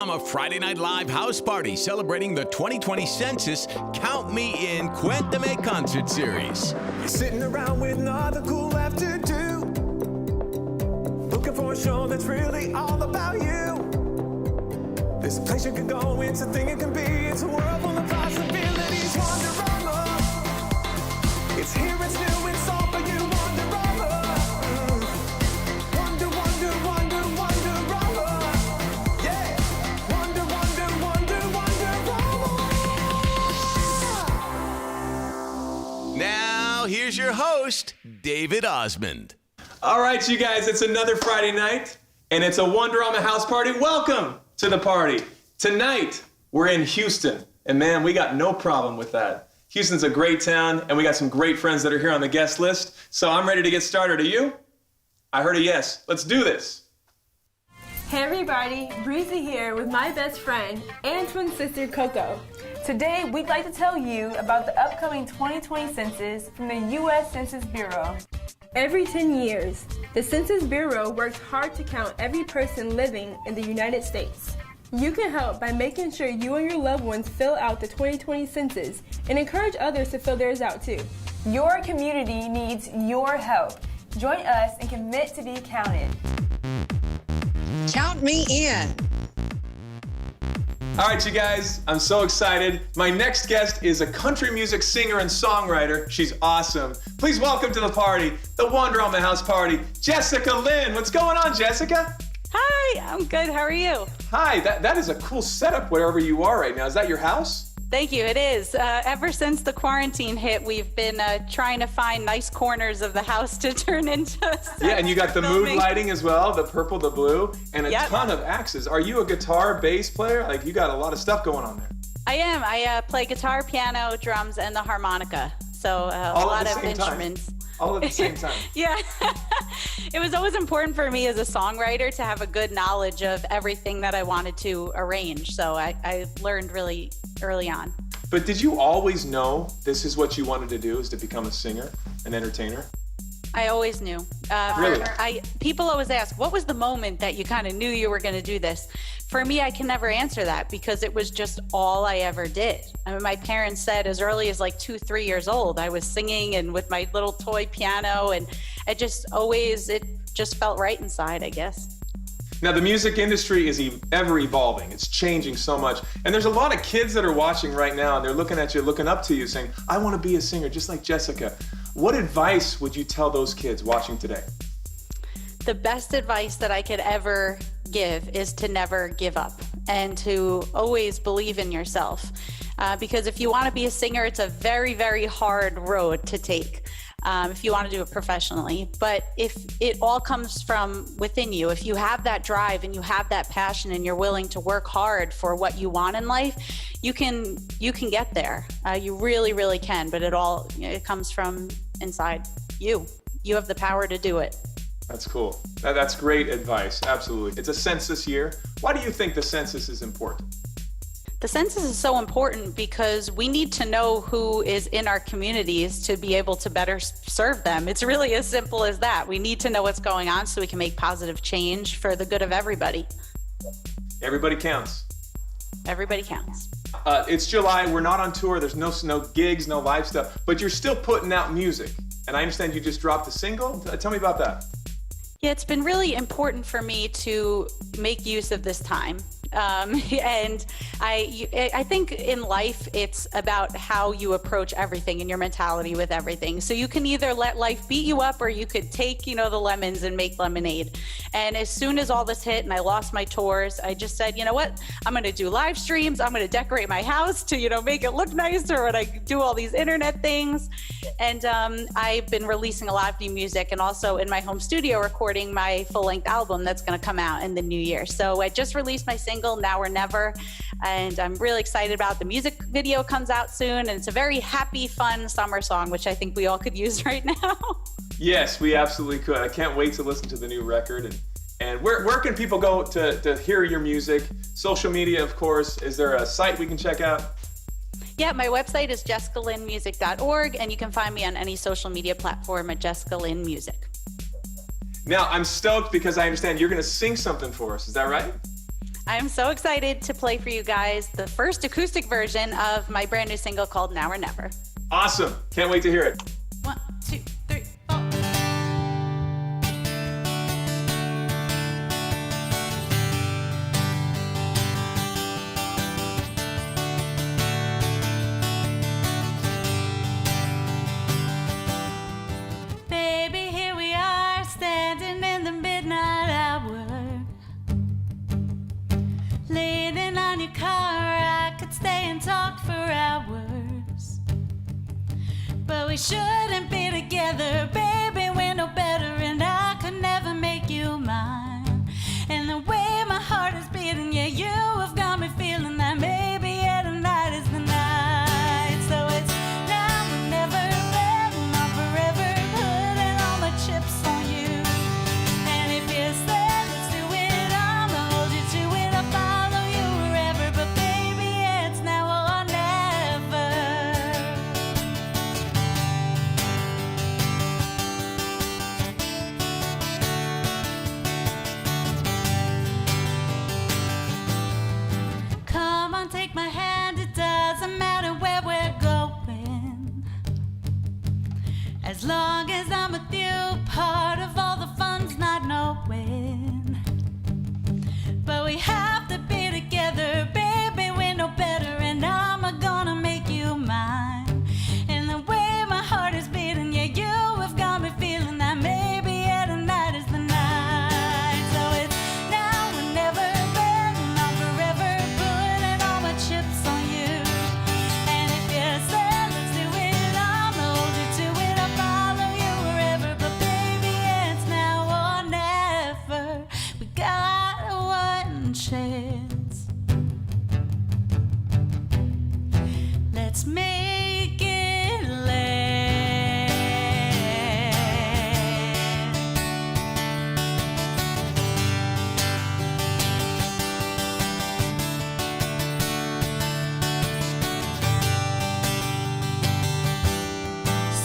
A Friday Night Live house party celebrating the 2020 census Count Me In Cuéntame concert series. You're sitting around with nothing cool left to do, looking for a show that's really all about you. There's a place you can go, it's a thing it can be, it's a world full of possibilities. Wonderama, it's here, it's new, it's all for you. Wonderama, wonder, wonder, wonder, Wonderama, yeah. Wonder, wonder, wonder, Wonderama. Now, here's your host, David Osmond. All right, you guys, it's another Friday night, and it's a Wonderama house party. Welcome to the party. Tonight, we're in Houston, and man, we got no problem with that. Houston's a great town, and we got some great friends that are here on the guest list, so I'm ready to get started. Are you? I heard a yes. Let's do this. Hey everybody, Breezy here with my best friend and twin sister Coco. Today we'd like to tell you about the upcoming 2020 census from the U.S. Census Bureau. Every 10 years, the Census Bureau works hard to count every person living in the United States. You can help by making sure you and your loved ones fill out the 2020 census and encourage others to fill theirs out too. Your community needs your help. Join us and commit to be counted. Count me in. All right, you guys, I'm so excited. My next guest is a country music singer and songwriter. She's awesome. Please welcome to the party, the Wonderama house party, Jessica Lynn. What's going on, Jessica? Hi, I'm good. How are you? Hi, that is a cool setup wherever you are right now. Is that your house? Thank you. It is. Ever since the quarantine hit, we've been trying to find nice corners of the house to turn into. Yeah, and you got the mood lighting as well, the purple, the blue, and a Yep. ton of axes. Are you a guitar, bass player? Like, you got a lot of stuff going on there. I am. I play guitar, piano, drums, and the harmonica. So a lot of instruments. All at the same time. Yeah. It was always important for me as a songwriter to have a good knowledge of everything that I wanted to arrange. So I learned really early on. But did you always know this is what you wanted to do, is to become a singer, an entertainer? I always knew. Really? People always ask, what was the moment that you kind of knew you were going to do this? For me, I can never answer that because it was just all I ever did. I mean, my parents said as early as like 2-3 years old, I was singing and with my little toy piano, and it just felt right inside, I guess. Now, the music industry is ever evolving. It's changing so much. And there's a lot of kids that are watching right now, and they're looking at you, looking up to you, saying, I want to be a singer just like Jessica. What advice would you tell those kids watching today? The best advice that I could ever give is to never give up and to always believe in yourself. Because if you want to be a singer, it's a very, very hard road to take. If you want to do it professionally. But if it all comes from within you, if you have that drive and you have that passion and you're willing to work hard for what you want in life, you can get there. You really, really can. But it comes from inside you. You have the power to do it. That's cool. That's great advice. Absolutely. It's a census year. Why do you think the census is important? The census is so important because we need to know who is in our communities to be able to better serve them. It's really as simple as that. We need to know what's going on so we can make positive change for the good of everybody. Everybody counts. Everybody counts. It's July. We're not on tour. There's no gigs, no live stuff, but you're still putting out music. And I understand you just dropped a single. Tell me about that. Yeah, it's been really important for me to make use of this time. And I think in life, it's about how you approach everything and your mentality with everything. So you can either let life beat you up or you could take, the lemons and make lemonade. And as soon as all this hit and I lost my tours, I just said, you know what, I'm going to do live streams. I'm going to decorate my house to, make it look nicer when I do all these internet things. And I've been releasing a lot of new music and also in my home studio recording my full-length album that's going to come out in the new year. So I just released my single, Now or Never, and I'm really excited about the music video comes out soon, and it's a very happy, fun summer song, which I think we all could use right now. Yes, we absolutely could. I can't wait to listen to the new record. And where can people go to hear your music? Social media, of course. Is there a site we can check out? Yeah, my website is jessicalynmusic.org, and you can find me on any social media platform at Jessica Lynn Music. Now, I'm stoked because I understand you're going to sing something for us. Is that right? I'm so excited to play for you guys the first acoustic version of my brand new single called Now or Never. Awesome. Can't wait to hear it. 1, 2, 3, 4. Baby, here we are, standing in the midnight hour. Leaning on your car, I could stay and talk for hours. But we shouldn't be together, baby, we're no better, and I could never make you mine. And the way my heart is beating, yeah, you have got me feeling that maybe yeah, tonight is the night. So it's now or never, baby, not forever, putting all my chips on you. And if you say let's do it, I'ma hold you to it, I'll follow you wherever. But baby, it's now or never. Come on, take my hand, it doesn't matter where we're going. As long as I'm with you, part of all the fun's not knowing. But we have to be together, baby, we're no better, and I'm gonna make you mine. And the way my heart is beating, yeah, you have got me feeling that maybe yeah, tonight is the night. So it's now or never, baby, not forever, putting all my chips on you. And if you say let's do it, I'ma hold you to it, I'll follow you wherever. But baby, it's now or never. We got one chance. Let's make it last.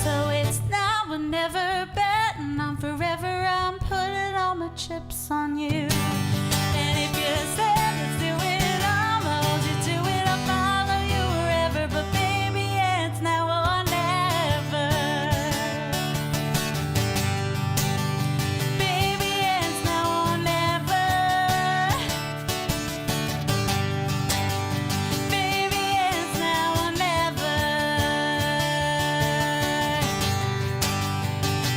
So it's now or never, betting on forever. I'm putting all my chips on you. And if you say let's do it, I'ma hold you to it, I'll follow you wherever. But baby, it's now or never. Baby, it's now or never. Baby, it's now or never.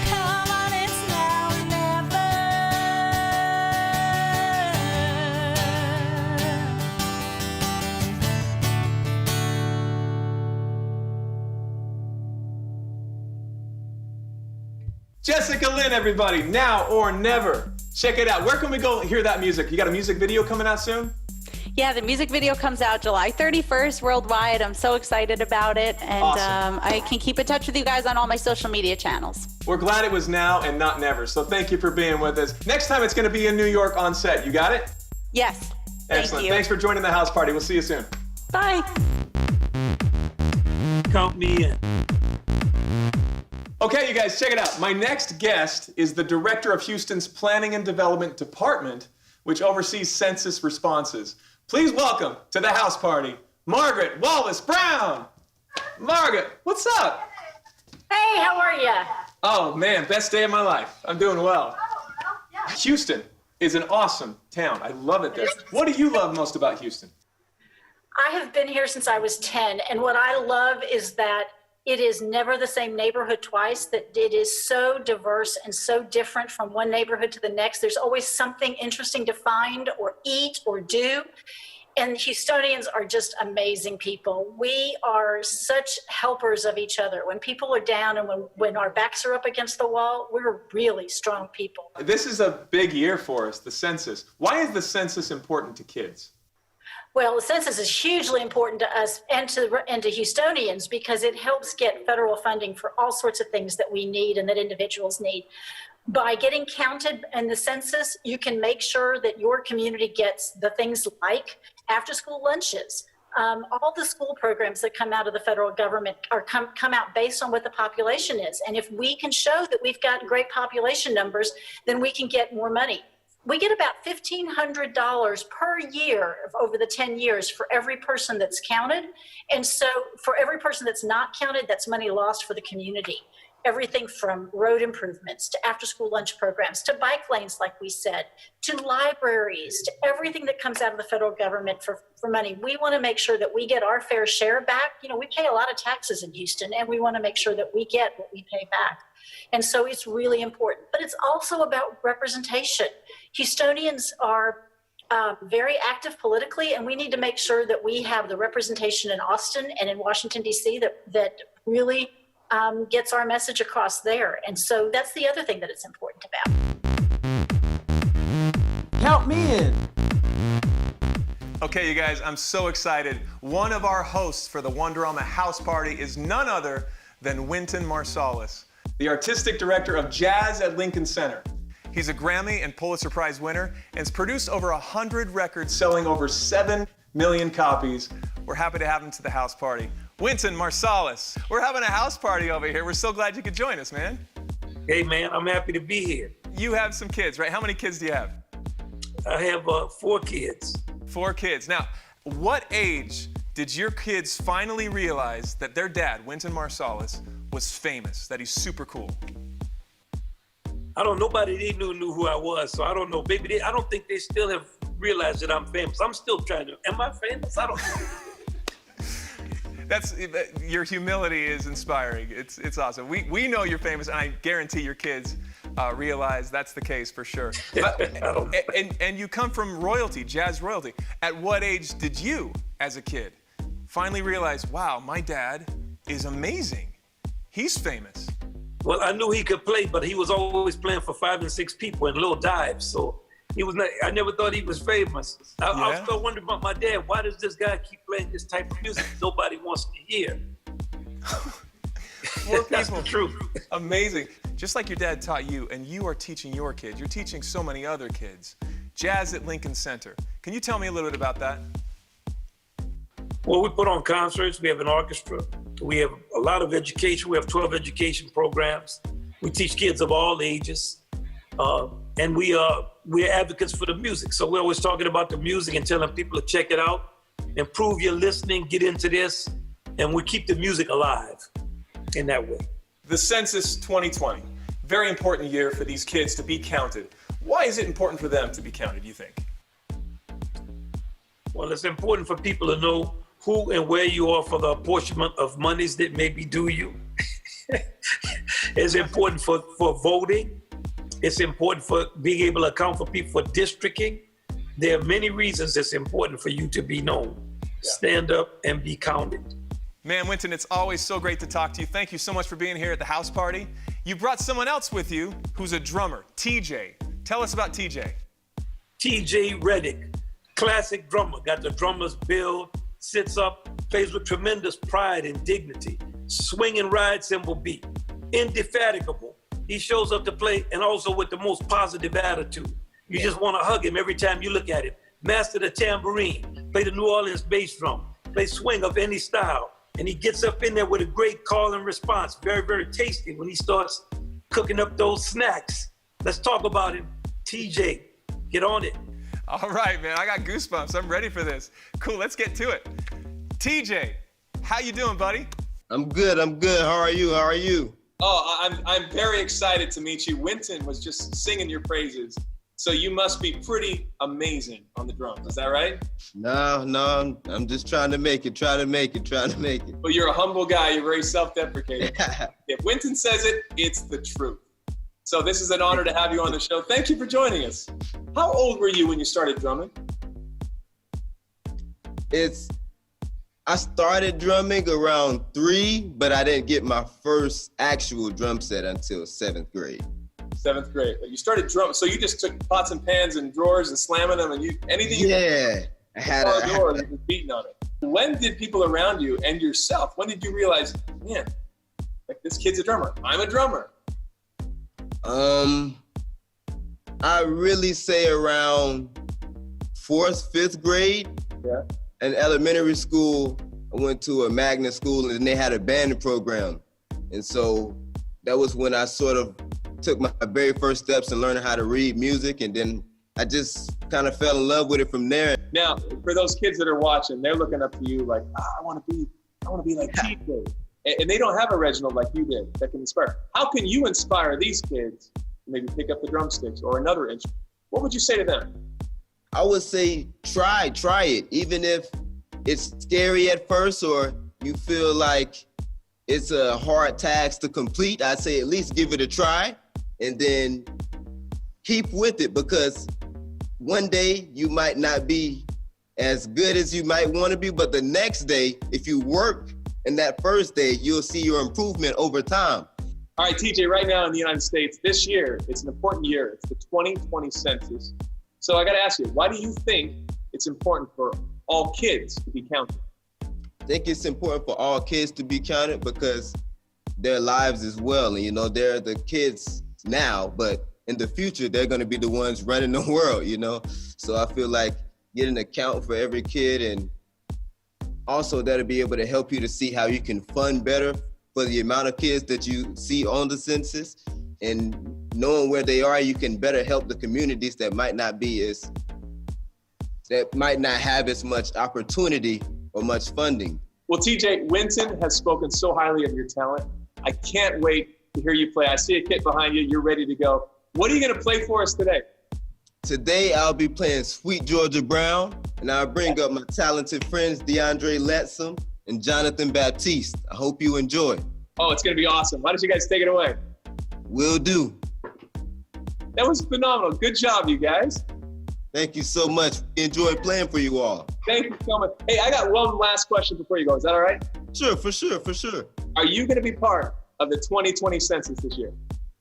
Come on, it's now or never. Jessica Lynn, everybody. Now or never. Check it out. Where can we go hear that music? You got a music video coming out soon? Yeah, the music video comes out July 31st worldwide. I'm so excited about it. And Awesome. I can keep in touch with you guys on all my social media channels. We're glad it was now and not never. So thank you for being with us. Next time it's going to be in New York on set. You got it? Yes. Excellent. Thank you. Thanks for joining the house party. We'll see you soon. Bye. Count me in. Okay, you guys, check it out. My next guest is the director of Houston's Planning and Development Department, which oversees census responses. Please welcome to the house party, Margaret Wallace Brown. Margaret, what's up? Hey, how are you? Oh man, best day of my life. I'm doing well. Houston is an awesome town. I love it there. What do you love most about Houston? I have been here since I was 10, and what I love is that it is never the same neighborhood twice, that it is so diverse and so different from one neighborhood to the next. There's always something interesting to find or eat or do. And Houstonians are just amazing people. We are such helpers of each other. When people are down and when our backs are up against the wall, we're really strong people. This is a big year for us, the census. Why is the census important to kids? Well, the census is hugely important to us and to Houstonians because it helps get federal funding for all sorts of things that we need and that individuals need. By getting counted in the census, you can make sure that your community gets the things like after-school lunches. All the school programs that come out of the federal government come out based on what the population is. And if we can show that we've got great population numbers, then we can get more money. we get about $1,500 per year over the 10 years for every person that's counted. And so for every person that's not counted, that's money lost for the community. Everything from road improvements to after-school lunch programs, to bike lanes, like we said, to libraries, to everything that comes out of the federal government for money. We want to make sure that we get our fair share back. You know, we pay a lot of taxes in Houston, and we want to make sure that we get what we pay back. And so it's really important. But it's also about representation. Houstonians are very active politically, and we need to make sure that we have the representation in Austin and in Washington, D.C. that really gets our message across there. And so that's the other thing that it's important about. Count me in. Okay, you guys, I'm so excited. One of our hosts for the Wonderama House Party is none other than Wynton Marsalis, the artistic director of Jazz at Lincoln Center. He's a Grammy and Pulitzer Prize winner and has produced over 100 records selling over 7 million copies. We're happy to have him to the house party. Wynton Marsalis, we're having a house party over here. We're so glad you could join us, man. Hey, man, I'm happy to be here. You have some kids, right? How many kids do you have? I have 4 kids. 4 kids. Now, what age did your kids finally realize that their dad, Wynton Marsalis, was famous, that he's super cool? I don't know, nobody they knew who I was, so I don't know. Baby, I don't think they still have realized that I'm famous. I'm still trying to, am I famous? I don't know. Your humility is inspiring. It's awesome. We know you're famous, and I guarantee your kids realize that's the case for sure. And you come from royalty, jazz royalty. At what age did you, as a kid, finally realize, wow, my dad is amazing. He's famous. Well, I knew he could play, but he was always playing for 5 and 6 people in little dives, so he was not, I never thought he was famous. I still wonder about my dad. Why does this guy keep playing this type of music nobody wants to hear? That's the truth. Amazing. Just like your dad taught you, and you are teaching your kids, you're teaching so many other kids. Jazz at Lincoln Center. Can you tell me a little bit about that? Well, we put on concerts. We have an orchestra. We have a lot of education. We have 12 education programs. We teach kids of all ages. And we're advocates for the music. So we're always talking about the music and telling people to check it out, improve your listening, get into this, and we keep the music alive in that way. The Census 2020, very important year for these kids to be counted. Why is it important for them to be counted, you think? Well, it's important for people to know who and where you are for the apportionment of monies that may be due you. It's important for voting. It's important for being able to account for people for districting. There are many reasons it's important for you to be known. Stand up and be counted. Man, Wynton, it's always so great to talk to you. Thank you so much for being here at the house party. You brought someone else with you who's a drummer, TJ. Tell us about TJ. TJ Reddick, classic drummer, got the drummer's build, sits up, plays with tremendous pride and dignity, swing and ride cymbal beat, indefatigable. He shows up to play and also with the most positive attitude. You just want to hug him every time you look at him. Master the tambourine, play the New Orleans bass drum, play swing of any style. And he gets up in there with a great call and response. Very, very tasty when he starts cooking up those snacks. Let's talk about him. TJ, get on it. All right, man, I got goosebumps. I'm ready for this. Cool, let's get to it. TJ, how you doing, buddy? I'm good. How are you? Oh, I'm very excited to meet you. Wynton was just singing your praises. So you must be pretty amazing on the drums, is that right? No, I'm just trying to make it. Well, you're a humble guy. You're very self-deprecating. If Wynton says it, it's the truth. So this is an honor to have you on the show. Thank you for joining us. How old were you when you started drumming? I started drumming around 3, but I didn't get my first actual drum set until 7th grade. 7th grade. You started drumming, so you just took pots and pans and drawers and slamming them, and anything. Yeah, I had a door, you were beating on it. When did people around you and yourself? When did you realize, man, like this kid's a drummer? I'm a drummer. I really say around 4th, 5th grade. Yeah. In elementary school, I went to a magnet school and they had a band program. And so that was when I sort of took my very first steps in learning how to read music. And then I just kind of fell in love with it from there. Now, for those kids that are watching, they're looking up to you like, I want to be like TJ. And they don't have a Reginald like you did that can inspire. How can you inspire these kids to maybe pick up the drumsticks or another instrument? What would you say to them? I would say try it. Even if it's scary at first or you feel like it's a hard task to complete, I'd say at least give it a try and then keep with it, because one day you might not be as good as you might want to be, but the next day, if you work in that first day, you'll see your improvement over time. All right, TJ, right now in the United States, this year, it's an important year. It's the 2020 census. So I got to ask you, why do you think it's important for all kids to be counted? I think it's important for all kids to be counted because their lives as well. And, they're the kids now, but in the future, they're going to be the ones running the world, So I feel like getting an account for every kid, and also that'll be able to help you to see how you can fund better for the amount of kids that you see on the census, and knowing where they are, you can better help the communities that might not have as much opportunity or much funding. Well, TJ, Winton has spoken so highly of your talent. I can't wait to hear you play. I see a kit behind you. You're ready to go. What are you going to play for us today? Today, I'll be playing Sweet Georgia Brown, and I'll bring up my talented friends, DeAndre Letsom and Jonathan Baptiste. I hope you enjoy. Oh, it's going to be awesome. Why don't you guys take it away? Will do. That was phenomenal. Good job, you guys. Thank you so much. Enjoy playing for you all. Thank you so much. Hey, I got one last question before you go. Is that all right? Sure, for sure. Are you going to be part of the 2020 census this year?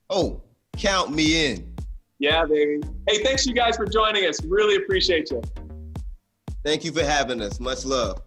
Oh, count me in. Yeah, baby. Hey, thanks you guys for joining us. Really appreciate you. Thank you for having us. Much love.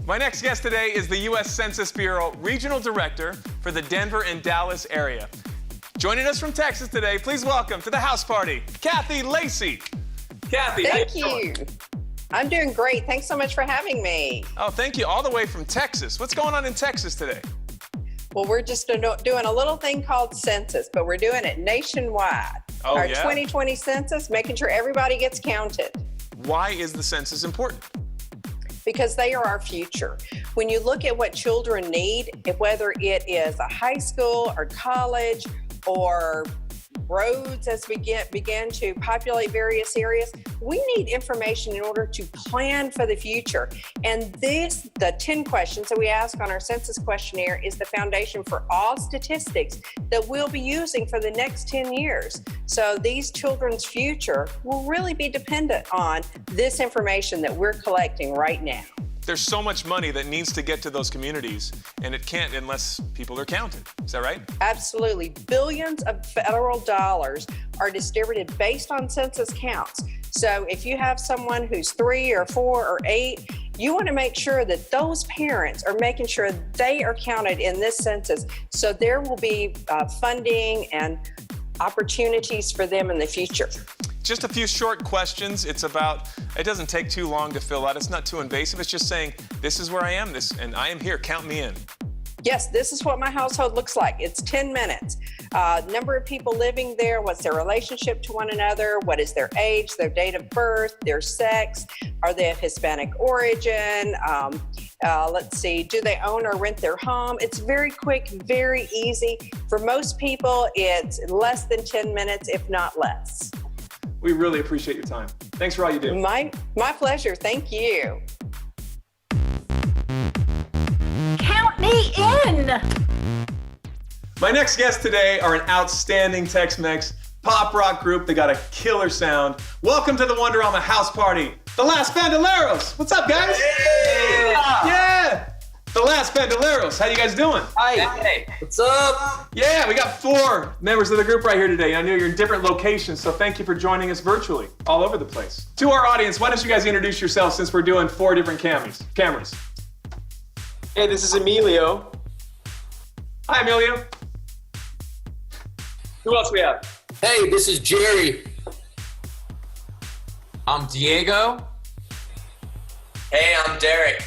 My next guest today is the U.S. Census Bureau Regional Director for the Denver and Dallas area. Joining us from Texas today, please welcome to the house party, Kathy Lacey. Kathy, Thank you. I'm doing great. Thanks so much for having me. Oh, thank you. All the way from Texas. What's going on in Texas today? Well, we're just doing a little thing called census, but we're doing it nationwide. Oh, Our yeah? 2020 census, making sure everybody gets counted. Why is the census important? Because they are our future. When you look at what children need, whether it is a high school or college or roads as we begin to populate various areas, we need information in order to plan for the future. And the 10 questions that we ask on our census questionnaire is the foundation for all statistics that we'll be using for the next 10 years. So these children's future will really be dependent on this information that we're collecting right now. There's so much money that needs to get to those communities, and it can't unless people are counted. Is that right? Absolutely. Billions of federal dollars are distributed based on census counts. So if you have someone who's 3 or 4 or 8, you want to make sure that those parents are making sure they are counted in this census. So there will be funding and opportunities for them in the future. Just a few short questions. It doesn't take too long to fill out. It's not too invasive. It's just saying, this is where I am, and I am here, count me in. Yes, this is what my household looks like. It's 10 minutes. Number of people living there, what's their relationship to one another, what is their age, their date of birth, their sex, are they of Hispanic origin, let's see, do they own or rent their home? It's very quick, very easy. For most people, it's less than 10 minutes, if not less. We really appreciate your time. Thanks for all you do. My pleasure. Thank you. Count me in. My next guests today are an outstanding Tex-Mex pop rock group. They got a killer sound. Welcome to the Wonderama house party, the Las Bandoleros. What's up, guys? Hey! Yeah! The Las Bandoleros. How you guys doing? Hi. Hey. What's up? Yeah, we got 4 members of the group right here today. I know you're in different locations, so thank you for joining us virtually, all over the place. To our audience, why don't you guys introduce yourselves since we're doing 4 different cameras. Hey, this is Emilio. Hi, Emilio. Who else we have? Hey, this is Jerry. I'm Diego. Hey, I'm Derek.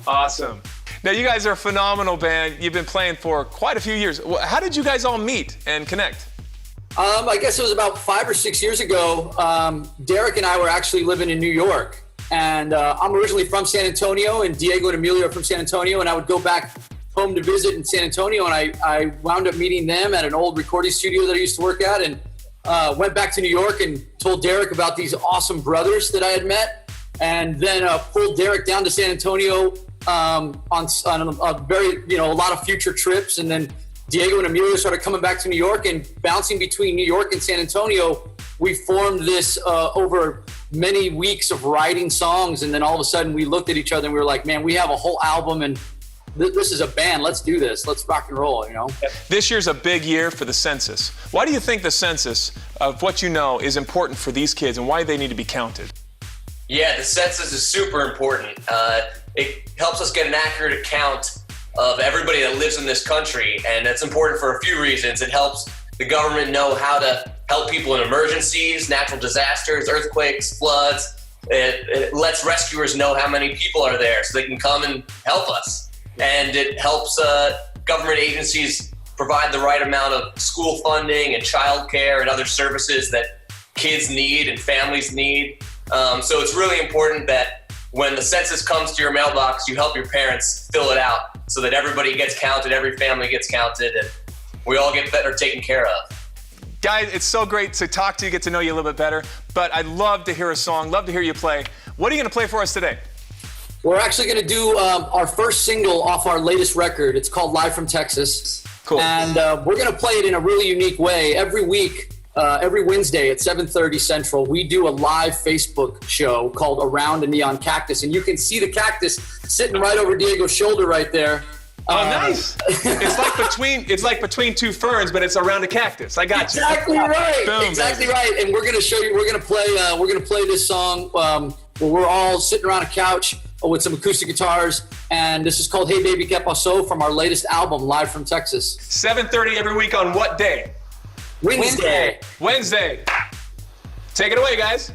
Awesome. Now, you guys are a phenomenal band. You've been playing for quite a few years. How did you guys all meet and connect? I guess it was about 5 or 6 years ago. Derek and I were actually living in New York. And I'm originally from San Antonio, and Diego and Emilio are from San Antonio. And I would go back home to visit in San Antonio, and I wound up meeting them at an old recording studio that I used to work at, and went back to New York and told Derek about these awesome brothers that I had met, and then pulled Derek down to San Antonio on a very, a lot of future trips. And then Diego and Emilio started coming back to New York, and bouncing between New York and San Antonio, we formed this over many weeks of writing songs. And then all of a sudden we looked at each other and we were like, man, we have a whole album, and this is a band. Let's do this. Let's rock and roll, This year's a big year for the census. Why do you think the census of what you know is important for these kids, and why they need to be counted? Yeah, the census is super important. It helps us get an accurate account of everybody that lives in this country, and that's important for a few reasons. It helps the government know how to help people in emergencies, natural disasters, earthquakes, floods. It lets rescuers know how many people are there so they can come and help us. And it helps government agencies provide the right amount of school funding and childcare and other services that kids need and families need. So it's really important that when the census comes to your mailbox, you help your parents fill it out so that everybody gets counted, every family gets counted, and we all get better taken care of. Guys, it's so great to talk to you, get to know you a little bit better, but I'd love to hear a song, love to hear you play. What are you going to play for us today? We're actually going to do our first single off our latest record. It's called Live from Texas. Cool. And we're going to play it in a really unique way. Every week, every Wednesday at 7:30 Central, we do a live Facebook show called Around a Neon Cactus. And you can see the cactus sitting right over Diego's shoulder right there. Oh, nice. It's like between 2 ferns, but it's around a cactus. I got you. Exactly right. Boom, exactly baby. right. And we're going to show you, we're going to play this song where we're all sitting around a couch with some acoustic guitars. And this is called Hey Baby Que Paso from our latest album, live from Texas. 7:30 every week on what day? Wednesday. Wednesday. Take it away, guys.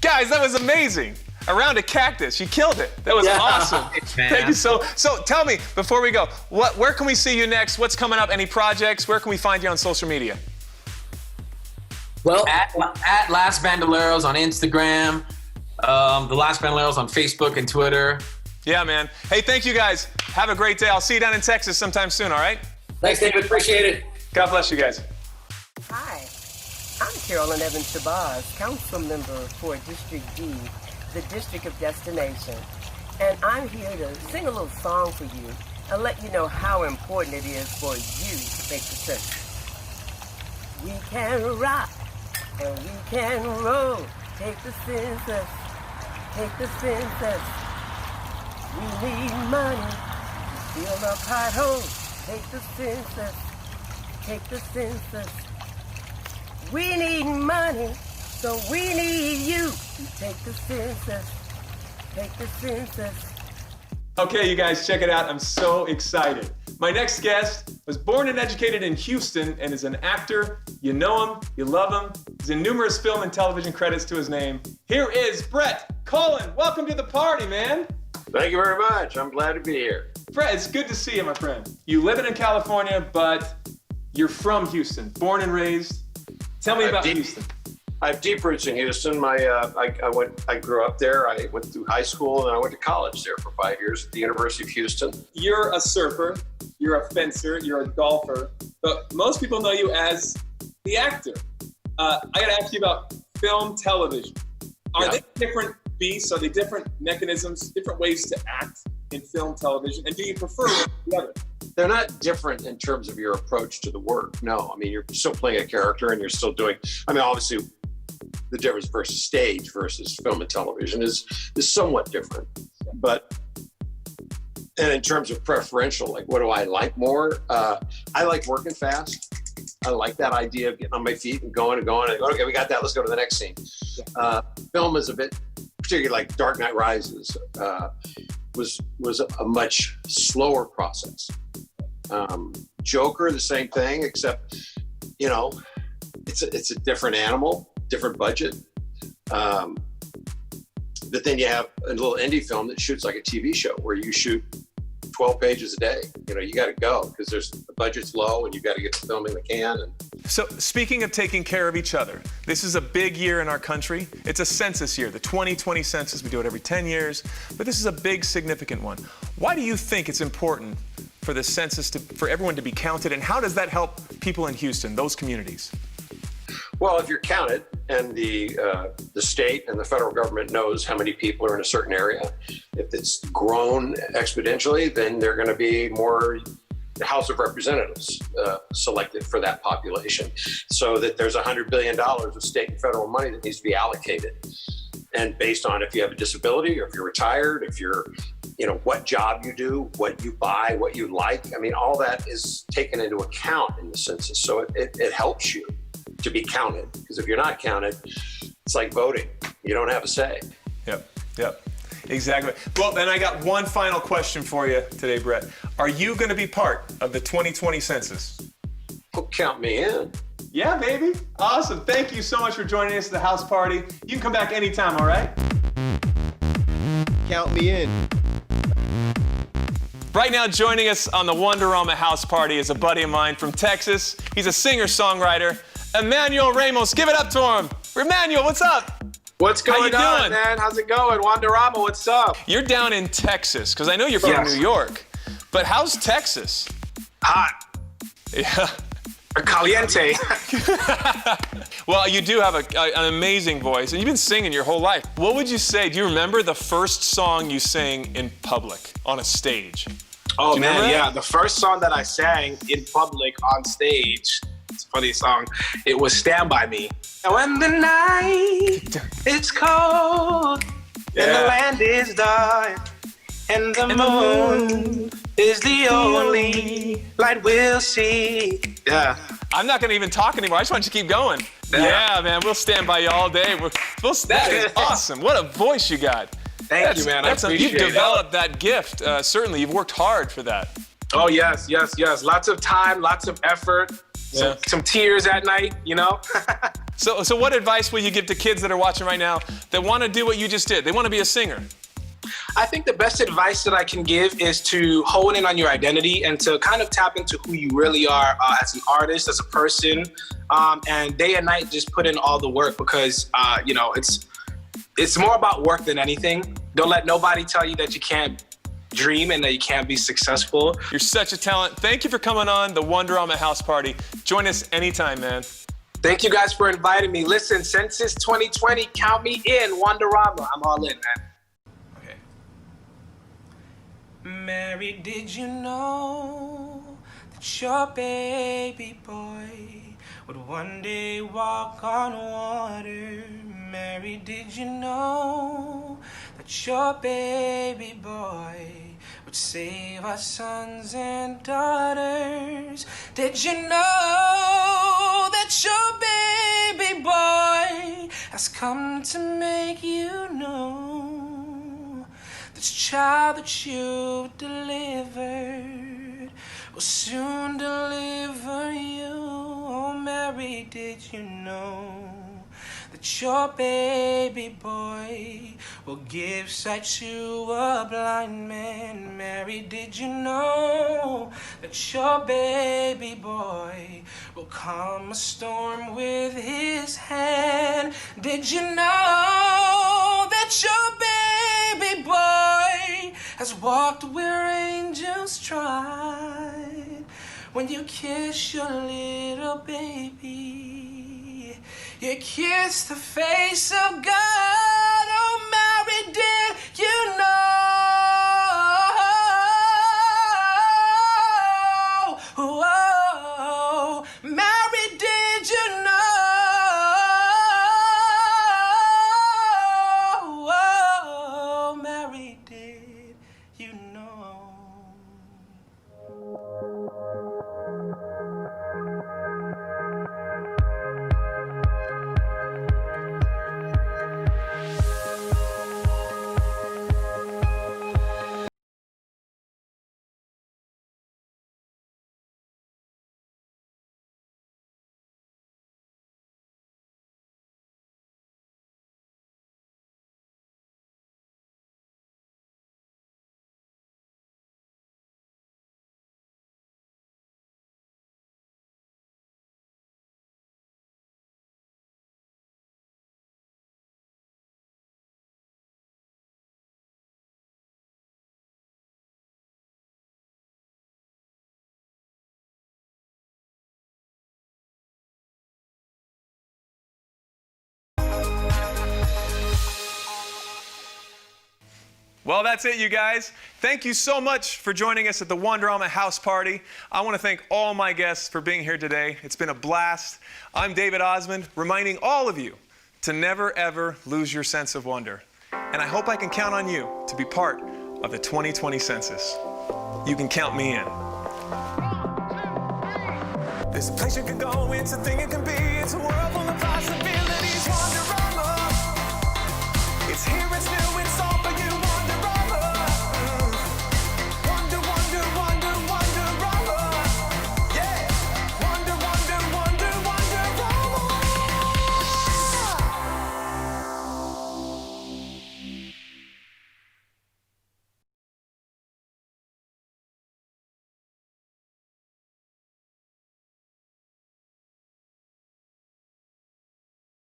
Guys, that was amazing. Around a cactus, you killed it. That was awesome. Thank you. So tell me, before we go, where can we see you next? What's coming up? Any projects? Where can we find you on social media? Well, at Last Bandoleros on Instagram, the Last Bandoleros on Facebook and Twitter. Yeah, man. Hey, thank you guys. Have a great day. I'll see you down in Texas sometime soon, all right? Thanks, David. Appreciate it. God bless you guys. Hi, I'm Carolyn Evans Shabazz, council member for District D, the District of Destination. And I'm here to sing a little song for you and let you know how important it is for you to make the census. We can rock and we can roll. Take the census. Take the census. We need money to fill up potholes. Take the census. Take the census. We need money, so we need you. Take the census. Take the census. Okay, you guys, check it out. I'm so excited. My next guest was born and educated in Houston and is an actor. You know him, you love him. He's in numerous film and television credits to his name. Here is Brett Cullen. Welcome to the party, man. Thank you very much. I'm glad to be here. Brett, it's good to see you, my friend. You live in California, but you're from Houston, born and raised. Tell me about Houston. I have deep roots in Houston. I grew up there. I went through high school and I went to college there for 5 years at the University of Houston. You're a surfer, you're a fencer, you're a golfer, but most people know you as the actor. I gotta ask you about film, television. Are they different beasts? Are they different mechanisms, different ways to act in film, television? And do you prefer one or the other? they're not different in terms of your approach to the work. No, I mean, you're still playing a character and you're still doing, I mean, obviously the difference versus stage versus film and television is somewhat different. But, and in terms of preferential, like what do I like more? I like working fast. I like that idea of getting on my feet and going and going and okay, we got that, let's go to the next scene. Film is a bit, particularly like Dark Knight Rises, was a much slower process. Joker, the same thing, except, you know, it's a different animal, different budget. But then you have a little indie film that shoots like a TV show where you shoot 12 pages a day. You know, you got to go because the budget's low and you got to get the film in the can. And So speaking of taking care of each other, this is a big year in our country. It's a census year, the 2020 census. We do it every 10 years, but this is a big, significant one. Why do you think it's important for the census for everyone to be counted, and how does that help people in Houston, those communities? well, if you're counted and the state and the federal government knows how many people are in a certain area, if it's grown exponentially, then there are going to be more House of Representatives selected for that population, so that there's $100 billion of state and federal money that needs to be allocated. And based on if you have a disability or if you're retired, if you're, what job you do, what you buy, what you like. I mean, all that is taken into account in the census. So it helps you to be counted, because if you're not counted, it's like voting. You don't have a say. Yep. Exactly. Well, then I got one final question for you today, Brett. Are you going to be part of the 2020 census? Well, count me in. Yeah, baby. Awesome. Thank you so much for joining us at the house party. You can come back anytime, all right? Count me in. Right now, joining us on the Wonderama house party is a buddy of mine from Texas. He's a singer-songwriter, Emmanuel Ramos. Give it up to him. Emmanuel, what's up? What's going on, man? How's it going? Wonderama, what's up? You're down in Texas, because I know you're from New York. But how's Texas? Hot. Yeah. Caliente. Well, you do have an amazing voice, and you've been singing your whole life. What would you say? Do you remember the first song you sang in public on a stage? Oh, man, yeah. The first song that I sang in public on stage, it's a funny song, it was Stand By Me. And when the night is cold and the land is dark and the moon is the only light we'll see. Yeah. I'm not going to even talk anymore. I just want you to keep going. Yeah, man. We'll stand by you all day. That is awesome. What a voice you got. Thank you, man. I appreciate it. You've developed that gift. Certainly. You've worked hard for that. Oh, yes. Lots of time, lots of effort, some tears at night, So what advice will you give to kids that are watching right now that want to do what you just did? They want to be a singer. I think the best advice that I can give is to hone in on your identity and to kind of tap into who you really are as an artist, as a person, and day and night just put in all the work, because it's more about work than anything. Don't let nobody tell you that you can't dream and that you can't be successful. You're such a talent. Thank you for coming on the Wonderama House Party. Join us anytime, man. Thank you guys for inviting me. Listen, Census 2020, count me in. Wonderama, I'm all in, man. Mary, did you know that your baby boy would one day walk on water? Mary, did you know that your baby boy would save our sons and daughters? Did you know that your baby boy has come to make you know? This child that you delivered will soon deliver you. Oh, Mary, did you know that your baby boy will give sight to a blind man? Mary, did you know that your baby boy will calm a storm with his hand? Did you know that your baby boy has walked where angels tried? When you kiss your little baby, you kiss the face of God. Oh, Mary, did you know Well, that's it, you guys. Thank you so much for joining us at the Wonderama House Party. I want to thank all my guests for being here today. It's been a blast. I'm David Osmond, reminding all of you to never, ever lose your sense of wonder. And I hope I can count on you to be part of the 2020 census. You can count me in. There's a place you can go, it's a thing it can be. It's a world full of possibilities. Wonderama.